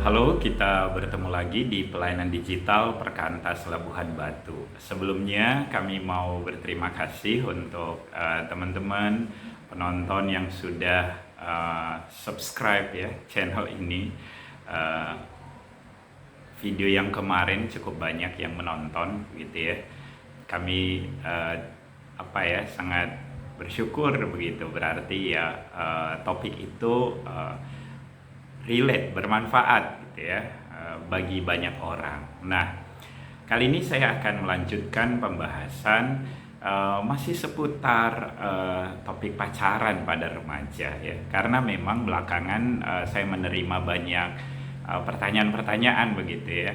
Halo, kita bertemu lagi di pelayanan digital Perkantas Labuhan Batu. Sebelumnya kami mau berterima kasih untuk teman-teman penonton yang sudah subscribe ya channel ini. Uh, Video yang kemarin cukup banyak yang menonton gitu ya. Kami sangat bersyukur begitu. Berarti ya topik itu relate, bermanfaat gitu ya bagi banyak orang. Nah, kali ini saya akan melanjutkan pembahasan masih seputar topik pacaran pada remaja ya. Karena memang belakangan saya menerima banyak pertanyaan-pertanyaan begitu ya.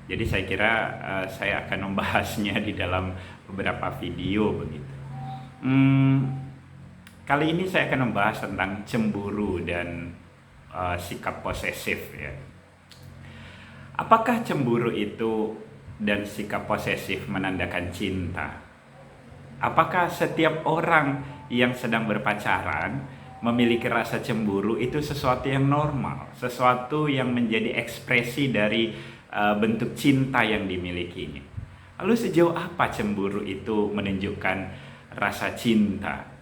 Jadi saya kira saya akan membahasnya di dalam beberapa video begitu. Kali ini saya akan membahas tentang cemburu dan sikap posesif ya. Apakah cemburu itu dan sikap posesif menandakan cinta? Apakah setiap orang yang sedang berpacaran memiliki rasa cemburu itu sesuatu yang normal, sesuatu yang menjadi ekspresi dari bentuk cinta yang dimilikinya? Lalu sejauh apa cemburu itu menunjukkan rasa cinta?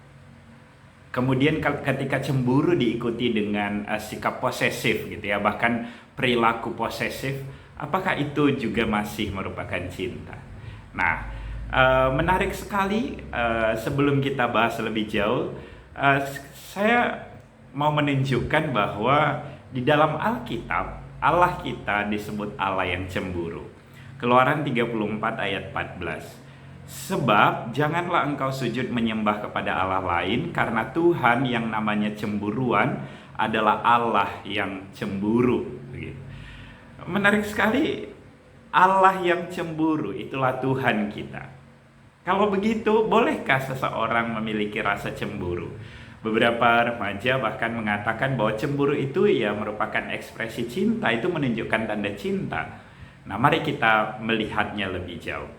Kemudian ketika cemburu diikuti dengan sikap posesif gitu ya, bahkan perilaku posesif, apakah itu juga masih merupakan cinta? Nah, menarik sekali. Sebelum kita bahas lebih jauh, saya mau menunjukkan bahwa di dalam Alkitab, Allah kita disebut Allah yang cemburu. Keluaran 34 ayat 14. Sebab janganlah engkau sujud menyembah kepada Allah lain, karena Tuhan yang namanya cemburuan adalah Allah yang cemburu. Menarik sekali, Allah yang cemburu itulah Tuhan kita. Kalau begitu, bolehkah seseorang memiliki rasa cemburu? Beberapa remaja bahkan mengatakan bahwa cemburu itu ya merupakan ekspresi cinta, itu menunjukkan tanda cinta. Nah, mari kita melihatnya lebih jauh.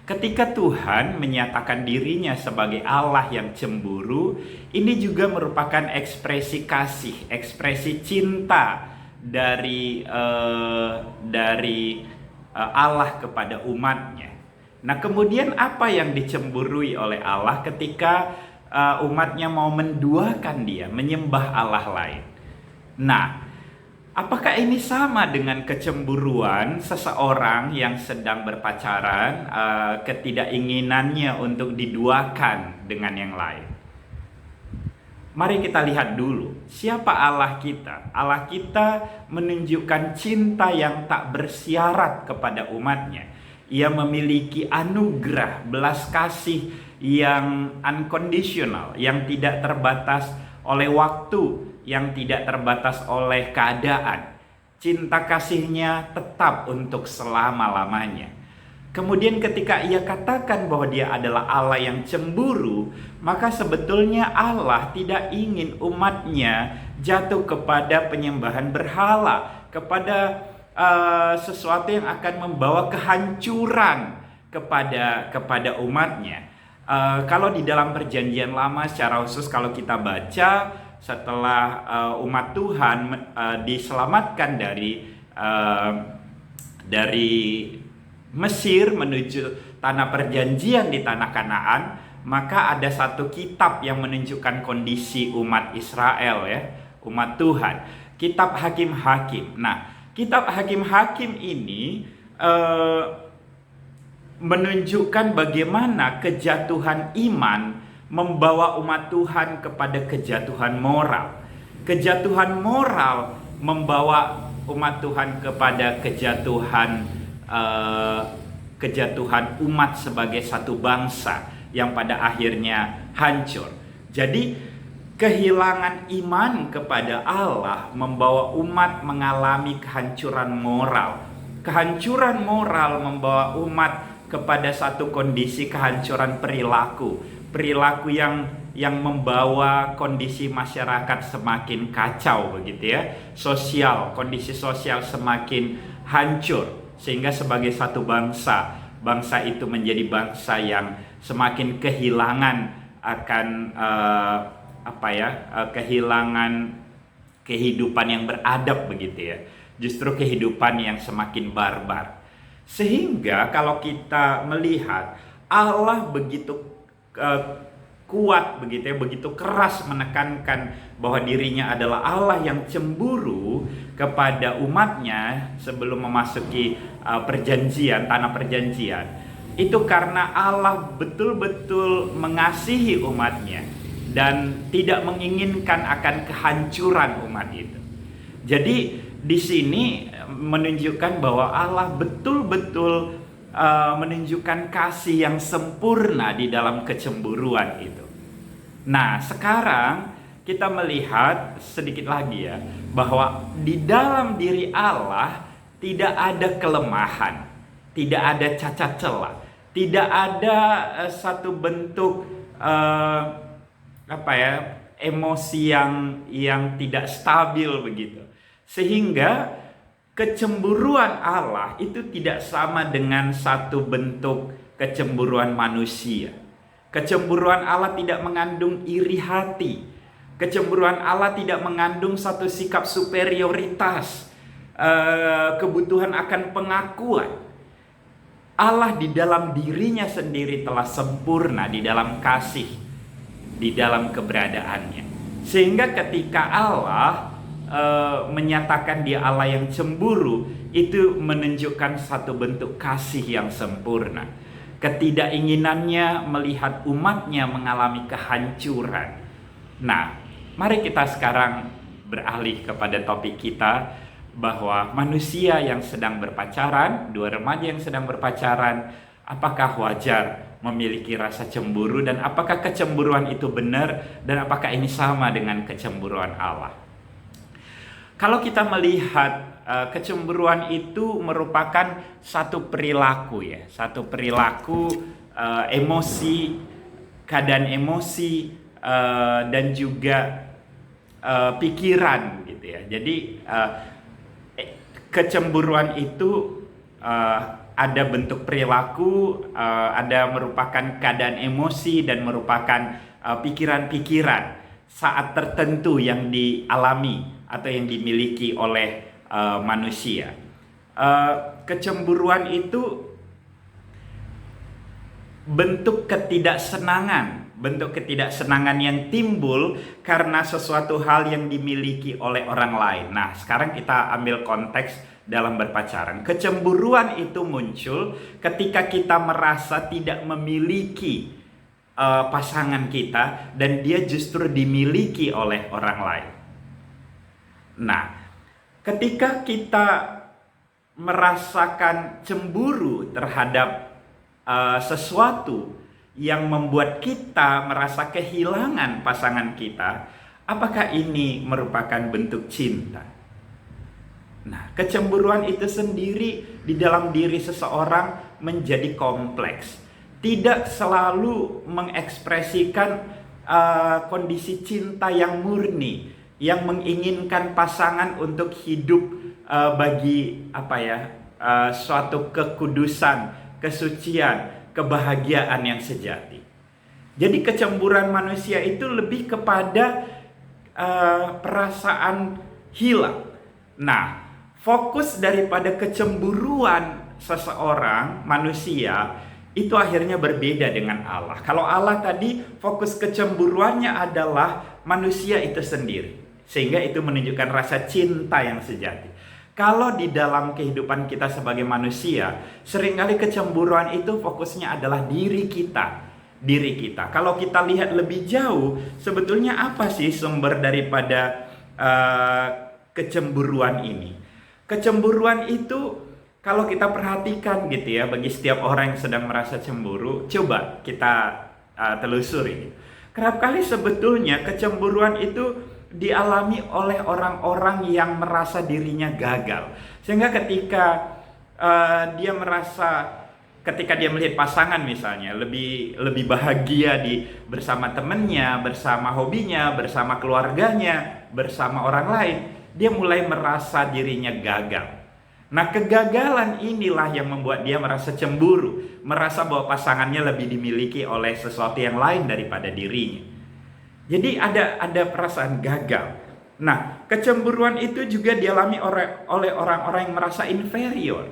Ketika Tuhan menyatakan dirinya sebagai Allah yang cemburu, ini juga merupakan ekspresi kasih, ekspresi cinta dari Allah kepada umatnya. Nah, kemudian apa yang dicemburui oleh Allah ketika umatnya mau menduakan dia, menyembah Allah lain? Nah, apakah ini sama dengan kecemburuan seseorang yang sedang berpacaran, ketidakinginannya untuk diduakan dengan yang lain? Mari kita lihat dulu, siapa Allah kita? Allah kita menunjukkan cinta yang tak bersyarat kepada umatnya. Ia memiliki anugerah, belas kasih yang unconditional, yang tidak terbatas oleh waktu, yang tidak terbatas oleh keadaan. Cinta kasihnya tetap untuk selama-lamanya. Kemudian ketika ia katakan bahwa dia adalah Allah yang cemburu, maka sebetulnya Allah tidak ingin umatnya jatuh kepada penyembahan berhala, kepada sesuatu yang akan membawa kehancuran kepada umatnya. Kalau di dalam perjanjian lama secara khusus kalau kita baca, setelah umat Tuhan diselamatkan dari Mesir menuju tanah perjanjian di tanah Kanaan, maka ada satu kitab yang menunjukkan kondisi umat Israel ya, umat Tuhan. Kitab Hakim-Hakim. Nah, kitab Hakim-Hakim ini menunjukkan bagaimana kejatuhan iman membawa umat Tuhan kepada kejatuhan moral. Kejatuhan moral membawa umat Tuhan kepada kejatuhan umat sebagai satu bangsa yang pada akhirnya hancur. Jadi kehilangan iman kepada Allah membawa umat mengalami kehancuran moral. Kehancuran moral membawa umat kepada satu kondisi kehancuran perilaku. Perilaku yang membawa kondisi masyarakat semakin kacau begitu ya. Kondisi sosial semakin hancur. Sehingga sebagai satu bangsa itu menjadi bangsa yang semakin kehilangan akan kehilangan kehidupan yang beradab begitu ya. Justru kehidupan yang semakin barbar. Sehingga kalau kita melihat Allah begitu kuat begitu ya, begitu keras menekankan bahwa dirinya adalah Allah yang cemburu kepada umatnya sebelum memasuki tanah perjanjian. Itu karena Allah betul-betul mengasihi umatnya dan tidak menginginkan akan kehancuran umat itu. Jadi di sini menunjukkan bahwa Allah betul-betul menunjukkan kasih yang sempurna di dalam kecemburuan itu. Nah, sekarang kita melihat sedikit lagi ya, bahwa di dalam diri Allah tidak ada kelemahan, tidak ada cacat celah, tidak ada satu bentuk emosi yang tidak stabil begitu. Sehingga kecemburuan Allah itu tidak sama dengan satu bentuk kecemburuan manusia. Kecemburuan Allah tidak mengandung iri hati. Kecemburuan Allah tidak mengandung satu sikap superioritas, kebutuhan akan pengakuan. Allah di dalam dirinya sendiri telah sempurna di dalam kasih, di dalam keberadaannya. Sehingga ketika Allah menyatakan dia Allah yang cemburu, itu menunjukkan satu bentuk kasih yang sempurna. Ketidakinginannya melihat umatnya mengalami kehancuran. Nah, mari kita sekarang beralih kepada topik kita, bahwa manusia yang sedang berpacaran, dua remaja yang sedang berpacaran, apakah wajar memiliki rasa cemburu, dan apakah kecemburuan itu benar, dan apakah ini sama dengan kecemburuan Allah? Kalau kita melihat kecemburuan itu merupakan satu perilaku ya, satu perilaku emosi, keadaan emosi dan juga pikiran gitu ya. Jadi kecemburuan itu ada bentuk perilaku, ada merupakan keadaan emosi dan merupakan pikiran-pikiran saat tertentu yang dialami atau yang dimiliki oleh manusia. Kecemburuan itu bentuk ketidaksenangan yang timbul karena sesuatu hal yang dimiliki oleh orang lain. Nah, sekarang kita ambil konteks dalam berpacaran. Kecemburuan itu muncul ketika kita merasa tidak memiliki pasangan kita dan dia justru dimiliki oleh orang lain. Nah, ketika kita merasakan cemburu terhadap sesuatu yang membuat kita merasa kehilangan pasangan kita, apakah ini merupakan bentuk cinta? Nah, kecemburuan itu sendiri di dalam diri seseorang menjadi kompleks. Tidak selalu mengekspresikan kondisi cinta yang murni, yang menginginkan pasangan untuk hidup bagi suatu kekudusan, kesucian, kebahagiaan yang sejati. Jadi kecemburuan manusia itu lebih kepada perasaan hilang. Nah, fokus daripada kecemburuan seseorang manusia itu akhirnya berbeda dengan Allah. Kalau Allah tadi fokus kecemburuannya adalah manusia itu sendiri, sehingga itu menunjukkan rasa cinta yang sejati. Kalau di dalam kehidupan kita sebagai manusia, seringkali kecemburuan itu fokusnya adalah diri kita. Kalau kita lihat lebih jauh, sebetulnya apa sih sumber daripada kecemburuan ini? Kecemburuan itu kalau kita perhatikan gitu ya, bagi setiap orang yang sedang merasa cemburu, coba kita telusuri. Kerap kali sebetulnya kecemburuan itu dialami oleh orang-orang yang merasa dirinya gagal. Sehingga ketika dia melihat pasangan misalnya lebih bahagia bersama temannya, bersama hobinya, bersama keluarganya, bersama orang lain, dia mulai merasa dirinya gagal. Nah, kegagalan inilah yang membuat dia merasa cemburu, merasa bahwa pasangannya lebih dimiliki oleh sesuatu yang lain daripada dirinya. Jadi ada perasaan gagal. Nah, kecemburuan itu juga dialami oleh orang-orang yang merasa inferior.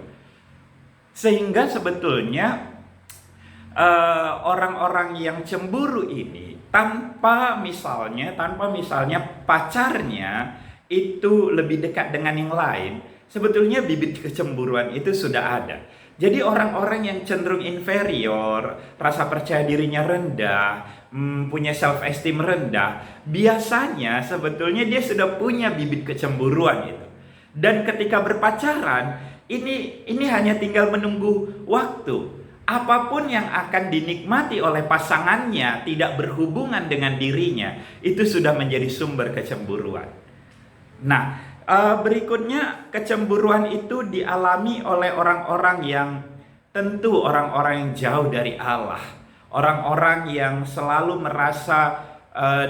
Sehingga sebetulnya orang-orang yang cemburu ini tanpa misalnya pacarnya itu lebih dekat dengan yang lain, sebetulnya bibit kecemburuan itu sudah ada. Jadi orang-orang yang cenderung inferior, rasa percaya dirinya rendah, punya self esteem rendah, biasanya sebetulnya dia sudah punya bibit kecemburuan itu. Dan ketika berpacaran, ini hanya tinggal menunggu waktu. Apapun yang akan dinikmati oleh pasangannya tidak berhubungan dengan dirinya, itu sudah menjadi sumber kecemburuan. Nah, berikutnya kecemburuan itu dialami oleh orang-orang yang tentu orang-orang yang jauh dari Allah. Orang-orang yang selalu merasa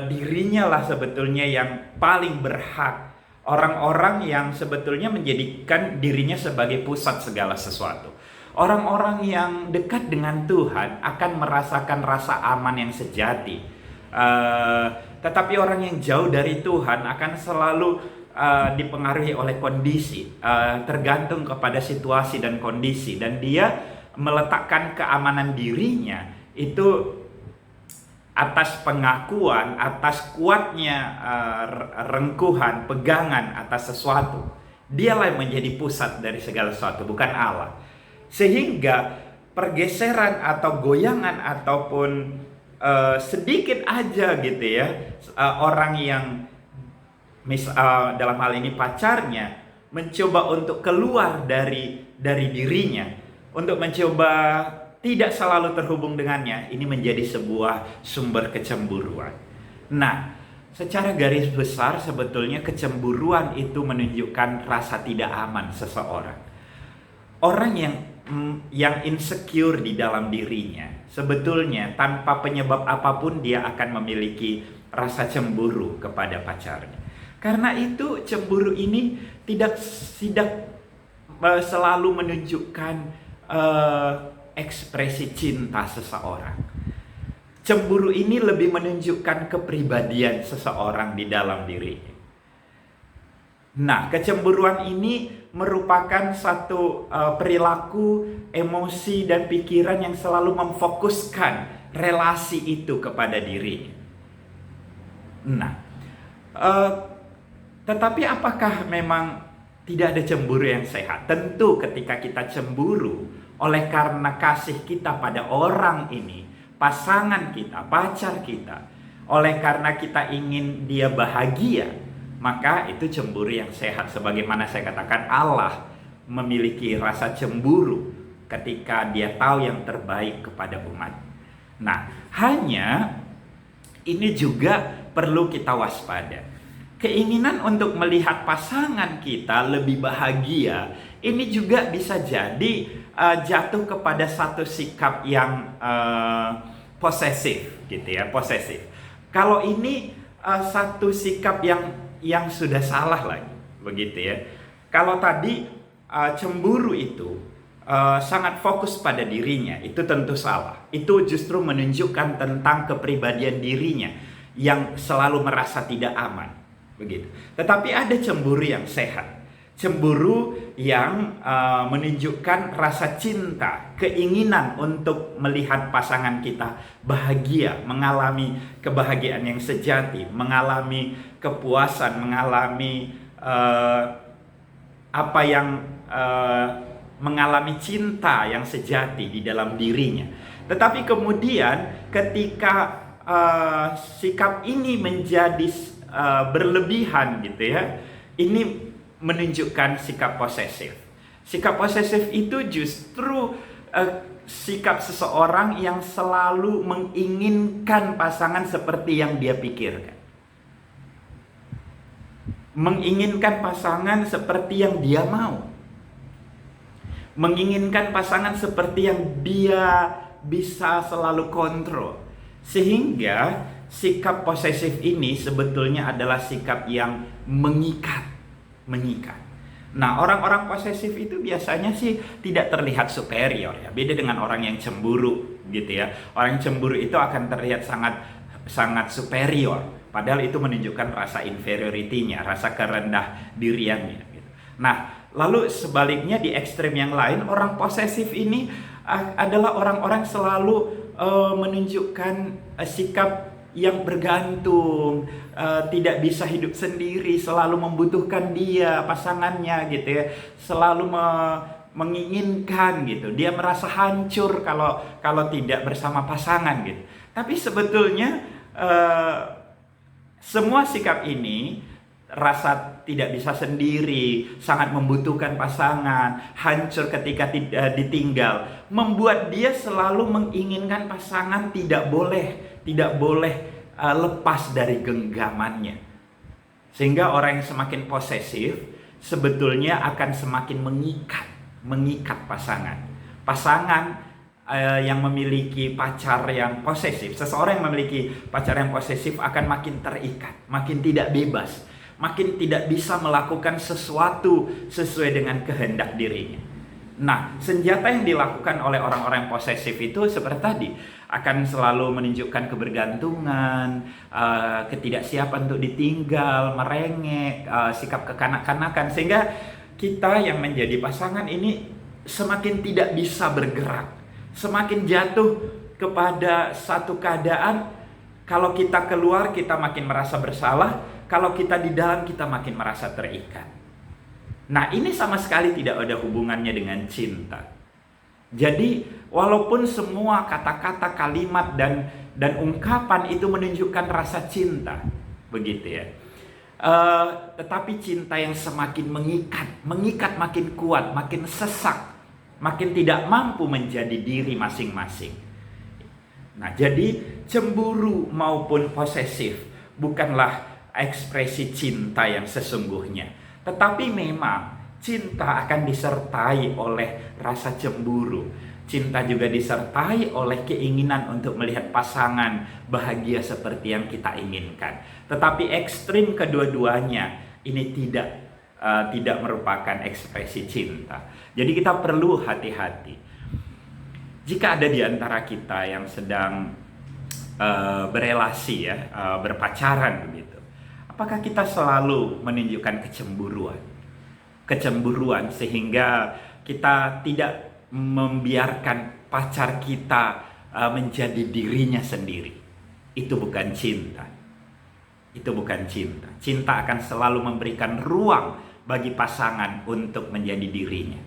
dirinya lah sebetulnya yang paling berhak. Orang-orang yang sebetulnya menjadikan dirinya sebagai pusat segala sesuatu. Orang-orang yang dekat dengan Tuhan akan merasakan rasa aman yang sejati. Tetapi orang yang jauh dari Tuhan akan selalu dipengaruhi oleh kondisi, tergantung kepada situasi dan kondisi, dan dia meletakkan keamanan dirinya itu atas pengakuan, atas kuatnya rengkuhan, pegangan atas sesuatu. Dialah yang menjadi pusat dari segala sesuatu, bukan Allah. Sehingga pergeseran atau goyangan ataupun sedikit aja gitu ya, orang yang dalam hal ini pacarnya mencoba untuk keluar dari dirinya, untuk mencoba tidak selalu terhubung dengannya, ini menjadi sebuah sumber kecemburuan. Nah, secara garis besar sebetulnya kecemburuan itu menunjukkan rasa tidak aman seseorang. Orang yang insecure di dalam dirinya, sebetulnya tanpa penyebab apapun dia akan memiliki rasa cemburu kepada pacarnya. Karena itu cemburu ini tidak selalu menunjukkan ekspresi cinta seseorang. Cemburu ini lebih menunjukkan kepribadian seseorang di dalam dirinya. Nah, kecemburuan ini merupakan satu perilaku, emosi, dan pikiran yang selalu memfokuskan relasi itu kepada dirinya. Nah, tetapi apakah memang tidak ada cemburu yang sehat? Tentu ketika kita cemburu oleh karena kasih kita pada orang ini, pasangan kita, pacar kita, oleh karena kita ingin dia bahagia, maka itu cemburu yang sehat. Sebagaimana saya katakan, Allah memiliki rasa cemburu ketika dia tahu yang terbaik kepada umat. Nah, hanya ini juga perlu kita waspada. Keinginan untuk melihat pasangan kita lebih bahagia, ini juga bisa jadi jatuh kepada satu sikap yang posesif gitu ya, posesif. Kalau ini satu sikap yang sudah salah lagi, begitu ya. Kalau tadi cemburu itu sangat fokus pada dirinya, itu tentu salah. Itu justru menunjukkan tentang kepribadian dirinya yang selalu merasa tidak aman, begitu. Tetapi ada cemburu yang sehat. Cemburu yang menunjukkan rasa cinta, keinginan untuk melihat pasangan kita bahagia, mengalami kebahagiaan yang sejati, mengalami kepuasan, mengalami mengalami cinta yang sejati di dalam dirinya. Tetapi kemudian ketika sikap ini menjadi berlebihan gitu ya, ini menunjukkan sikap posesif. Sikap posesif itu justru sikap seseorang yang selalu menginginkan pasangan seperti yang dia pikirkan. Menginginkan pasangan seperti yang dia mau. Menginginkan pasangan seperti yang dia bisa selalu kontrol. Sehingga sikap posesif ini sebetulnya adalah sikap yang mengikat. Nah, orang-orang posesif itu biasanya sih tidak terlihat superior ya. Beda dengan orang yang cemburu gitu ya. Orang yang cemburu itu akan terlihat sangat superior. Padahal itu menunjukkan rasa inferiority-nya, rasa kerendah diriannya. Gitu. Nah, lalu sebaliknya di ekstrem yang lain, orang posesif ini adalah orang-orang selalu menunjukkan sikap yang bergantung, tidak bisa hidup sendiri, selalu membutuhkan dia, pasangannya gitu ya, selalu menginginkan gitu. Dia merasa hancur kalau tidak bersama pasangan gitu. Tapi sebetulnya semua sikap ini, rasa tidak bisa sendiri, sangat membutuhkan pasangan, hancur ketika ditinggal, membuat dia selalu menginginkan pasangan tidak boleh lepas dari genggamannya. Sehingga orang yang semakin posesif sebetulnya akan semakin mengikat pasangan. Pasangan yang memiliki pacar yang posesif, seseorang yang memiliki pacar yang posesif akan makin terikat, makin tidak bebas, makin tidak bisa melakukan sesuatu sesuai dengan kehendak dirinya. Nah, senjata yang dilakukan oleh orang-orang posesif itu seperti tadi, akan selalu menunjukkan kebergantungan, ketidaksiapan untuk ditinggal, merengek, sikap kekanak-kanakan, sehingga kita yang menjadi pasangan ini semakin tidak bisa bergerak, semakin jatuh kepada satu keadaan, kalau kita keluar kita makin merasa bersalah, kalau kita di dalam kita makin merasa terikat. Nah, ini sama sekali tidak ada hubungannya dengan cinta. Jadi walaupun semua kata-kata, kalimat dan ungkapan itu menunjukkan rasa cinta, begitu ya, tetapi cinta yang semakin mengikat makin kuat, makin sesak, makin tidak mampu menjadi diri masing-masing. Nah, jadi cemburu maupun posesif bukanlah ekspresi cinta yang sesungguhnya, tetapi memang cinta akan disertai oleh rasa cemburu. Cinta juga disertai oleh keinginan untuk melihat pasangan bahagia seperti yang kita inginkan. Tetapi ekstrim kedua-duanya ini tidak merupakan ekspresi cinta. Jadi kita perlu hati-hati. Jika ada di antara kita yang sedang berelasi ya, berpacaran begitu, apakah kita selalu menunjukkan kecemburuan sehingga kita tidak membiarkan pacar kita menjadi dirinya sendiri? Itu bukan cinta. Itu bukan cinta. Cinta akan selalu memberikan ruang bagi pasangan untuk menjadi dirinya.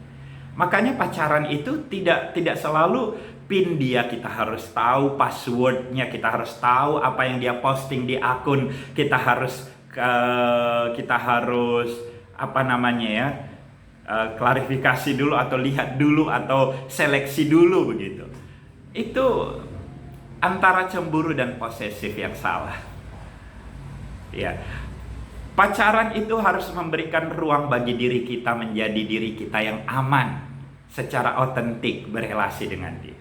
Makanya pacaran itu tidak selalu pin dia, kita harus tahu passwordnya, kita harus tahu apa yang dia posting di akun, kita harus klarifikasi dulu atau lihat dulu atau seleksi dulu begitu. Itu antara cemburu dan posesif yang salah. Ya. Pacaran itu harus memberikan ruang bagi diri kita menjadi diri kita yang aman, secara otentik berelasi dengan dia.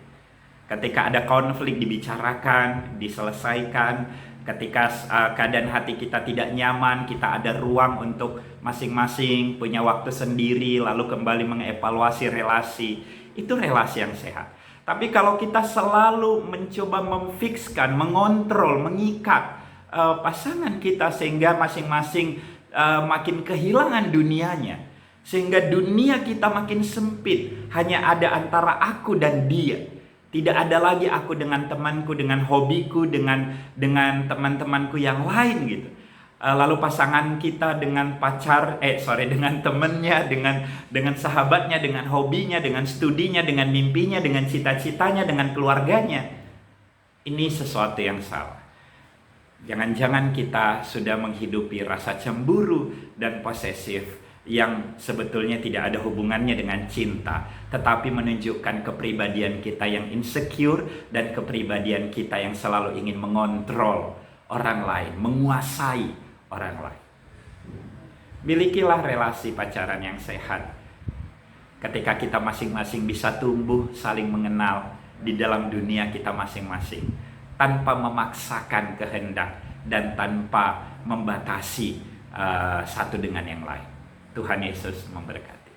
Ketika ada konflik dibicarakan, diselesaikan. Ketika keadaan hati kita tidak nyaman, kita ada ruang untuk masing-masing punya waktu sendiri, lalu kembali mengevaluasi relasi. Itu relasi yang sehat. Tapi kalau kita selalu mencoba memfikskan, mengontrol, mengikat pasangan kita sehingga masing-masing makin kehilangan dunianya, sehingga dunia kita makin sempit, hanya ada antara aku dan dia. Tidak ada lagi aku dengan temanku, dengan hobiku, dengan teman-temanku yang lain gitu. Lalu pasangan kita dengan dengan temannya, dengan sahabatnya, dengan hobinya, dengan studinya, dengan mimpinya, dengan cita-citanya, dengan keluarganya. Ini sesuatu yang salah. Jangan-jangan kita sudah menghidupi rasa cemburu dan posesif yang sebetulnya tidak ada hubungannya dengan cinta, tetapi menunjukkan kepribadian kita yang insecure dan kepribadian kita yang selalu ingin mengontrol orang lain, menguasai orang lain. Milikilah relasi pacaran yang sehat. Ketika kita masing-masing bisa tumbuh, saling mengenal di dalam dunia kita masing-masing, tanpa memaksakan kehendak dan tanpa membatasi satu dengan yang lain. Tuhan Yesus memberkati.